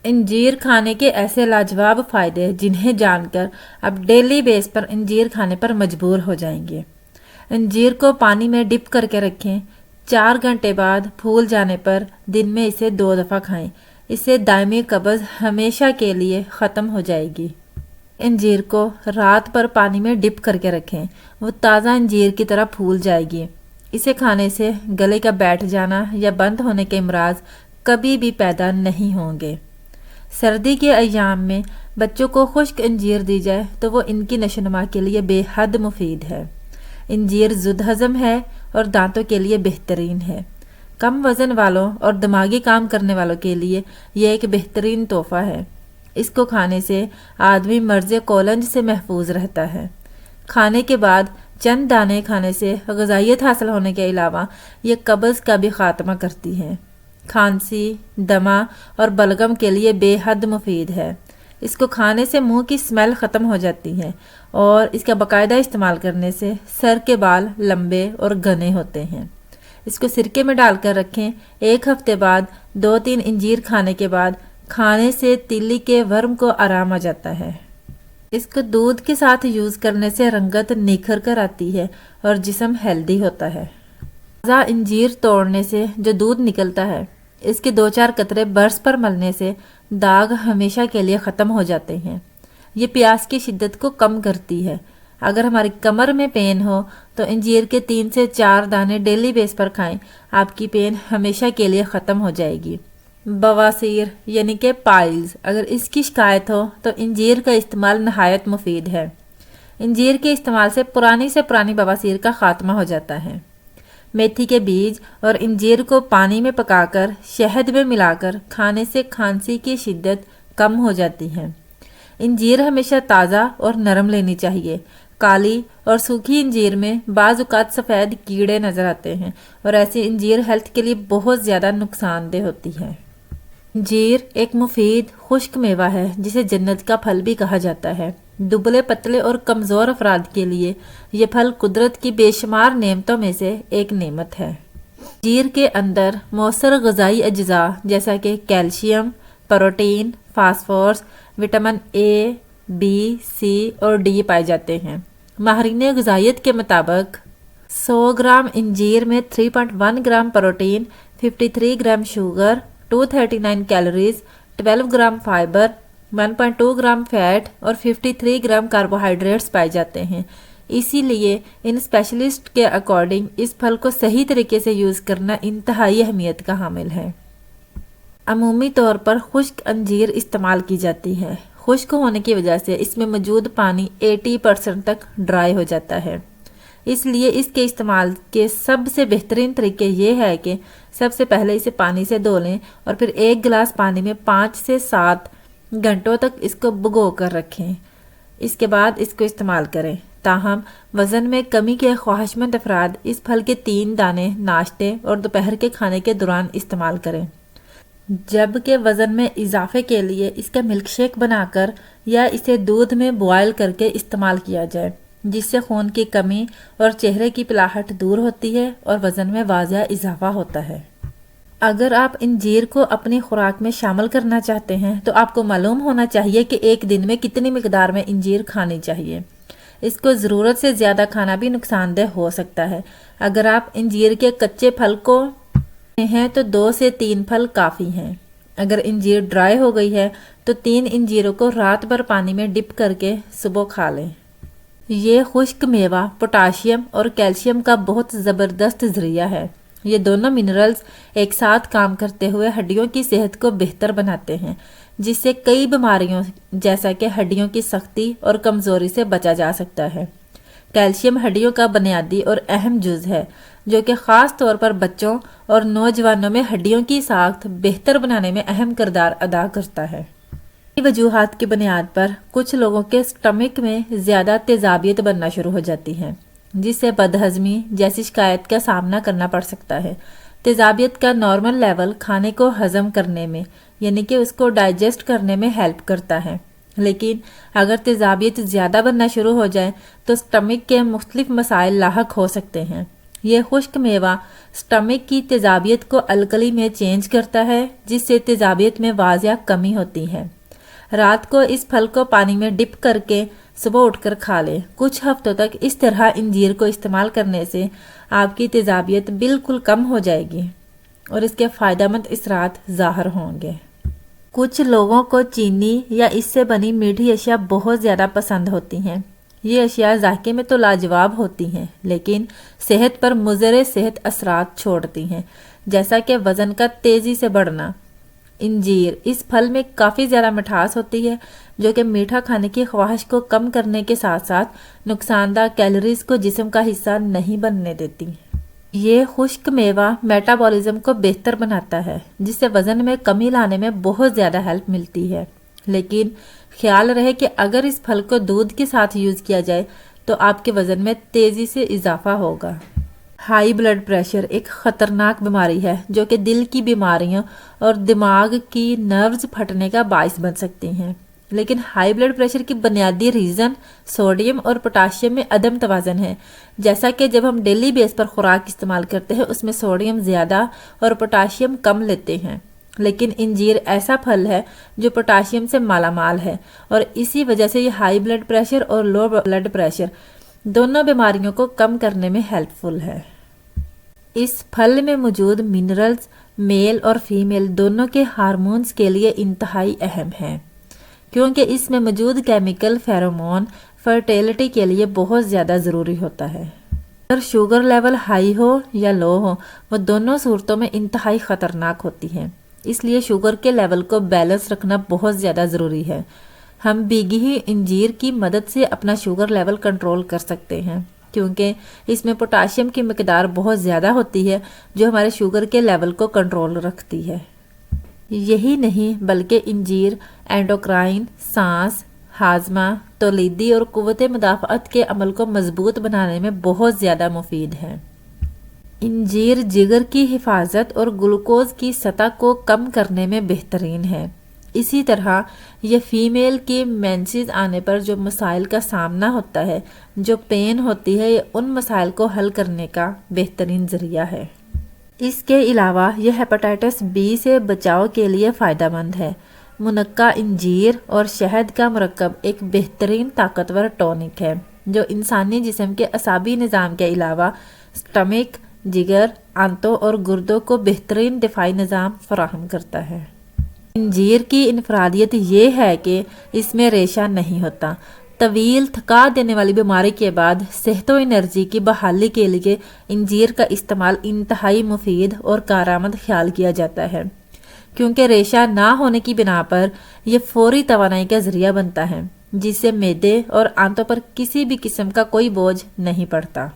انجیر کھانے کے ایسے لاجواب فائدے جنہیں جان کر آپ ڈیلی بیس پر انجیر کھانے پر مجبور ہو جائیں گے۔ انجیر کو پانی میں ڈپ کر کے رکھیں، 4 گھنٹے بعد پھول جانے پر دن میں اسے 2 دفعہ کھائیں، اس سے دائمی قبض ہمیشہ کے لیے ختم ہو جائے گی۔ انجیر کو رات پر پانی میں ڈپ کر کے رکھیں، وہ تازہ انجیر کی طرح پھول جائے گی۔ اسے کھانے سے گلے کا بیٹھ جانا یا بند ہونے کے امراض کبھی بھی پیدا نہیں ہوں گے۔ سردی کے ایام میں بچوں کو خشک انجیر دی جائے تو وہ ان کی نشو و نما کے لیے بے حد مفید ہے۔ انجیر ضد ہضم ہے اور دانتوں کے لیے بہترین ہے۔ کم وزن والوں اور دماغی کام کرنے والوں کے لیے یہ ایک بہترین تحفہ ہے۔ اس کو کھانے سے آدمی مرض کولنج سے محفوظ رہتا ہے۔ کھانے کے بعد چند دانے کھانے سے غذائیت حاصل ہونے کے علاوہ یہ قبض کا بھی خاتمہ کرتی ہے۔ کھانسی، دمہ اور بلغم کے لیے بے حد مفید ہے۔ اس کو کھانے سے منہ کی اسمیل ختم ہو جاتی ہے اور اس کا باقاعدہ استعمال کرنے سے سر کے بال لمبے اور گھنے ہوتے ہیں۔ اس کو سرکے میں ڈال کر رکھیں، 1 ہفتے بعد 2-3 انجیر کھانے کے بعد کھانے سے تیلی کے ورم کو آرام آ جاتا ہے۔ اس کو دودھ کے ساتھ یوز کرنے سے رنگت نکھر کر آتی ہے اور جسم ہیلدی ہوتا ہے۔ تازہ انجیر توڑنے سے جو دودھ نکلتا ہے، اس کے 2-4 قطرے برس پر ملنے سے داغ ہمیشہ کے لیے ختم ہو جاتے ہیں۔ یہ پیاس کی شدت کو کم کرتی ہے۔ اگر ہماری کمر میں پین ہو تو انجیر کے 3 سے 4 دانے ڈیلی بیس پر کھائیں، آپ کی پین ہمیشہ کے لیے ختم ہو جائے گی۔ بواسیر یعنی کہ پائلز، اگر اس کی شکایت ہو تو انجیر کا استعمال نہایت مفید ہے۔ انجیر کے استعمال سے پرانی بواسیر کا خاتمہ ہو جاتا ہے۔ میتھی کے بیج اور انجیر کو پانی میں پکا کر شہد میں ملا کر کھانے سے کھانسی کی شدت کم ہو جاتی ہے۔ انجیر ہمیشہ تازہ اور نرم لینی چاہیے۔ کالی اور سوکھی انجیر میں بعض اوقات سفید کیڑے نظر آتے ہیں اور ایسی انجیر ہیلتھ کے لیے بہت زیادہ نقصان دہ ہوتی ہے۔ انجیر ایک مفید خشک میوہ ہے جسے جنت کا پھل بھی کہا جاتا ہے۔ دبلے پتلے اور کمزور افراد کے لیے یہ پھل قدرت کی بے شمار نعمتوں میں سے ایک نعمت ہے۔ انجیر کے اندر مؤثر غذائی اجزاء جیسا کہ calcium, protein, phosphorus, vitamin A, B, C اور ڈی پائے جاتے ہیں۔ ماہرین غذائیت کے مطابق 100 گرام انجیر میں 3.1 gram protein, 53 gram sugar, 239 calories, 12 gram fibre, 1.2 gram fat اور 53 گرام کاربوہائیڈریٹس پائے جاتے ہیں۔ اسی لیے ان اسپیشلسٹ کے اکارڈنگ اس پھل کو صحیح طریقے سے یوز کرنا انتہائی اہمیت کا حامل ہے۔ عمومی طور پر خشک انجیر استعمال کی جاتی ہے۔ خشک ہونے کی وجہ سے اس میں موجود پانی 80% تک ڈرائی ہو جاتا ہے۔ اس لیے اس کے استعمال کے سب سے بہترین طریقے یہ ہے کہ سب سے پہلے اسے پانی سے دھو لیں اور پھر 1 گلاس پانی میں 5 سے 7 گھنٹوں تک اس کو بھگو کر رکھیں۔ اس کے بعد اس کو استعمال کریں۔ تاہم وزن میں کمی کے خواہشمند افراد اس پھل کے 3 دانے ناشتے اور دوپہر کے کھانے کے دوران استعمال کریں، جبکہ وزن میں اضافے کے لیے اس کا ملک شیک بنا کر یا اسے دودھ میں بوائل کر کے استعمال کیا جائے، جس سے خون کی کمی اور چہرے کی پلاہٹ دور ہوتی ہے اور وزن میں واضح اضافہ ہوتا ہے۔ اگر آپ انجیر کو اپنی خوراک میں شامل کرنا چاہتے ہیں تو آپ کو معلوم ہونا چاہیے کہ ایک دن میں کتنی مقدار میں انجیر کھانی چاہیے۔ اس کو ضرورت سے زیادہ کھانا بھی نقصان دہ ہو سکتا ہے۔ اگر آپ انجیر کے کچے پھل کو ہیں تو 2 سے 3 پھل کافی ہیں۔ اگر انجیر ڈرائی ہو گئی ہے تو 3 انجیروں کو رات بھر پانی میں ڈپ کر کے صبح کھا لیں۔ یہ خشک میوہ پوٹاشیم اور کیلشیم کا بہت زبردست ذریعہ ہے۔ یہ دونوں منرلز ایک ساتھ کام کرتے ہوئے ہڈیوں کی صحت کو بہتر بناتے ہیں، جس سے کئی بیماریوں جیسا کہ ہڈیوں کی سختی اور کمزوری سے بچا جا سکتا ہے۔ کیلشیم ہڈیوں کا بنیادی اور اہم جز ہے جو کہ خاص طور پر بچوں اور نوجوانوں میں ہڈیوں کی ساخت بہتر بنانے میں اہم کردار ادا کرتا ہے۔ ان وجوہات کی بنیاد پر کچھ لوگوں کے سٹمک میں زیادہ تیزابیت بننا شروع ہو جاتی ہے، جس سے بدہضمی جیسی شکایت کا سامنا کرنا پڑ سکتا ہے۔ تیزابیت کا نارمل لیول کھانے کو ہضم کرنے میں یعنی کہ اس کو ڈائجسٹ کرنے میں ہیلپ کرتا ہے، لیکن اگر تیزابیت زیادہ بننا شروع ہو جائے تو سٹمک کے مختلف مسائل لاحق ہو سکتے ہیں۔ یہ خشک میوہ سٹمک کی تیزابیت کو الکلی میں چینج کرتا ہے، جس سے تیزابیت میں واضح کمی ہوتی ہے۔ رات کو اس پھل کو پانی میں ڈپ کر کے صبح اٹھ کر کھا لیں۔ کچھ ہفتوں تک اس طرح انجیر کو استعمال کرنے سے آپ کی تیزابیت بالکل کم ہو جائے گی اور اس کے فائدہ مند اثرات ظاہر ہوں گے۔ کچھ لوگوں کو چینی یا اس سے بنی میٹھی اشیاء بہت زیادہ پسند ہوتی ہیں۔ یہ اشیاء ذائقے میں تو لاجواب ہوتی ہیں، لیکن صحت پر مضر صحت اثرات چھوڑتی ہیں، جیسا کہ وزن کا تیزی سے بڑھنا۔ انجیر، اس پھل میں کافی زیادہ مٹھاس ہوتی ہے، جو کہ میٹھا کھانے کی خواہش کو کم کرنے کے ساتھ ساتھ نقصان دہ کیلوریز کو جسم کا حصہ نہیں بننے دیتی۔ یہ خشک میوہ میٹابولزم کو بہتر بناتا ہے، جس سے وزن میں کمی لانے میں بہت زیادہ ہیلپ ملتی ہے، لیکن خیال رہے کہ اگر اس پھل کو دودھ کے ساتھ یوز کیا جائے تو آپ کے وزن میں تیزی سے اضافہ ہوگا۔ ہائی بلڈ پریشر ایک خطرناک بیماری ہے جو کہ دل کی بیماریوں اور دماغ کی نروز پھٹنے کا باعث بن سکتی ہیں، لیکن ہائی بلڈ پریشر کی بنیادی ریزن سوڈیم اور پوٹاشیم میں عدم توازن ہے۔ جیسا کہ جب ہم ڈیلی بیس پر خوراک استعمال کرتے ہیں اس میں سوڈیم زیادہ اور پوٹاشیم کم لیتے ہیں، لیکن انجیر ایسا پھل ہے جو پوٹاشیم سے مالا مال ہے، اور اسی وجہ سے یہ ہائی بلڈ پریشر اور لو بلڈ پریشر دونوں بیماریوں کو کم کرنے میں ہیلپ فل ہے۔ اس پھل میں موجود منرلز میل اور فیمیل دونوں کے ہارمونز کے لیے انتہائی اہم ہیں، کیونکہ اس میں موجود کیمیکل فیرومون فرٹیلٹی کے لیے بہت زیادہ ضروری ہوتا ہے۔ اگر شوگر لیول ہائی ہو یا لو ہو، وہ دونوں صورتوں میں انتہائی خطرناک ہوتی ہیں، اس لیے شوگر کے لیول کو بیلنس رکھنا بہت زیادہ ضروری ہے۔ ہم بھیگی ہوئی انجیر کی مدد سے اپنا شوگر لیول کنٹرول کر سکتے ہیں، کیونکہ اس میں پوٹاشیم کی مقدار بہت زیادہ ہوتی ہے جو ہمارے شوگر کے لیول کو کنٹرول رکھتی ہے۔ یہی نہیں بلکہ انجیر اینڈوکرائن، سانس، ہاضمہ، تولیدی اور قوت مدافعت کے عمل کو مضبوط بنانے میں بہت زیادہ مفید ہے۔ انجیر جگر کی حفاظت اور گلوکوز کی سطح کو کم کرنے میں بہترین ہے۔ اسی طرح یہ فیمیل کی مینسز آنے پر جو مسائل کا سامنا ہوتا ہے، جو پین ہوتی ہے، یہ ان مسائل کو حل کرنے کا بہترین ذریعہ ہے۔ اس کے علاوہ یہ ہیپاٹائٹس بی سے بچاؤ کے لیے فائدہ مند ہے۔ منقع انجیر اور شہد کا مرکب ایک بہترین طاقتور ٹونک ہے جو انسانی جسم کے اعصابی نظام کے علاوہ سٹمک، جگر، آنتوں اور گردوں کو بہترین دفاعی نظام فراہم کرتا ہے۔ انجیر کی انفرادیت یہ ہے کہ اس میں ریشہ نہیں ہوتا۔ طویل تھکا دینے والی بیماری کے بعد صحت و انرجی کی بحالی کے لیے انجیر کا استعمال انتہائی مفید اور کارآمد خیال کیا جاتا ہے، کیونکہ ریشہ نہ ہونے کی بنا پر یہ فوری توانائی کا ذریعہ بنتا ہے، جس سے معدے اور آنتوں پر کسی بھی قسم کا کوئی بوجھ نہیں پڑتا۔